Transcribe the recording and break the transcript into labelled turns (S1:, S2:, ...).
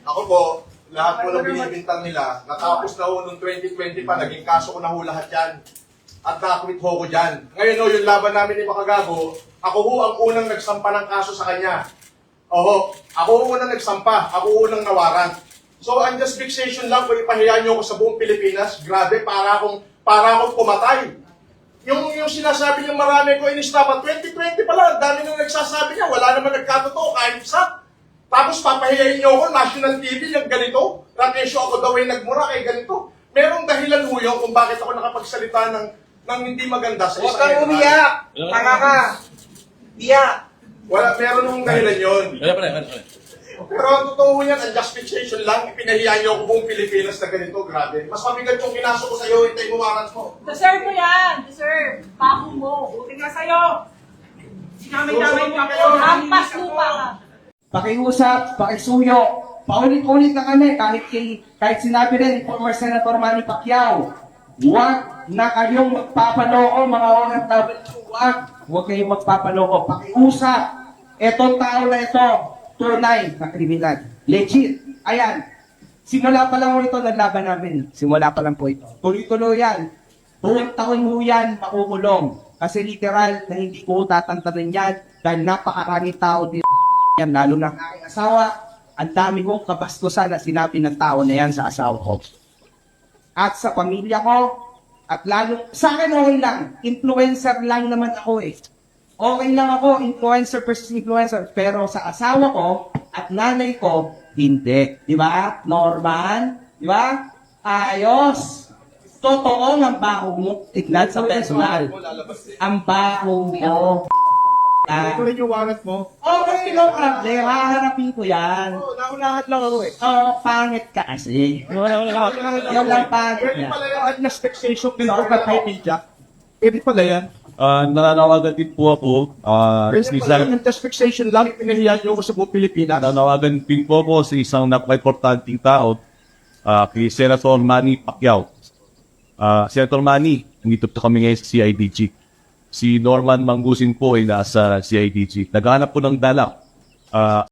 S1: Ako po, lahat po ng binibintang nila, natapos na ho noong 2020 pa, naging kaso ko na ho lahat yan. At nakakwit ho ko dyan. Ngayon ho, yung laban namin ni Makagago, ako ho ang unang nagsampa ng kaso sa kanya. Oho, ako ho unang nagsampa, ako ho unang nawaran. So, ang just fixation lang, kung ipahiya nyo ako sa buong Pilipinas, grabe, para akong pumatay. Yung sinasabi niya marami ko in-stop, 2020 pa lang, dami nang nagsasabi niya, wala naman nagkatotoo, kahit isa. Tapos papahiyain niyo ako, national TV, yung ganito. Rakesyo ako daw ay nagmura kay ganito. Merong dahilan ho yun kung bakit ako nakapagsalita ng hindi maganda sa
S2: Huwag kang umiyak! Tanga ka! Iyak!
S1: Wala, meron hong dahilan yun. Pero ang totoo yan, ang justification lang, ipinahiya niyo ako buong Pilipinas na ganito, grabe. Mas mabigat yung kinaso ko sa'yo, hintay mo warrant mo.
S3: Deserve mo yan! Deserve! Pako mo! Buti nga sa'yo! Sinamay-damay mo ako! Hampas lupa ka!
S2: Pakiusap, pakisuyo, paulit-ulit na kami, kahit sinabi rin ni former Senator Manny Pacquiao, huwag na kayong magpapaloko, mga OFW, huwag kayong magpapaloko. Pakiusap, etong tao na ito, tunay na kriminal. Legit. Ayan. Simula pa lang po ito, naglaban namin. Simula pa lang po ito. Tuloy-tuloy yan. Buong taon mo yan, makukulong. Kasi literal na hindi ko tatantanin yan dahil napakaraming tao dito. Yan, lalo na ang aking asawa, ang dami kong kabastusan na sinabi ng tao na yan sa asawa ko. At sa pamilya ko, at lalo, sa akin okay lang, influencer lang naman ako eh. Okay lang ako, influencer versus influencer, pero sa asawa ko at nanay ko, hindi. Di ba? Norman? Di ba? Ayos. Totoo ang baho mo. Tignan sa personal. Ang baho mo.
S1: Ito rin yung warrant mo.
S2: Okay, no problem. Haharapin ko yan.
S1: Oo, naunahan lang ako eh.
S2: Pangit ka kasi. Yan lang pangit
S1: Pwede
S2: niya.
S1: pala yung administration din ako kay media. Pwede pala yan.
S4: Nananawagan din po ako.
S1: Pwede pala yung fixation lang, ipinahiya nyo ako sa buong Pilipinas.
S4: Nananawagan din po ako sa isang napaka-importanting tao, kay Senator Manny Pacquiao. Senator Manny, nandito po kami ngayon sa CIDG. Si Norman Mangusin po ay nasa CIDG. Naghahanap po ng dala.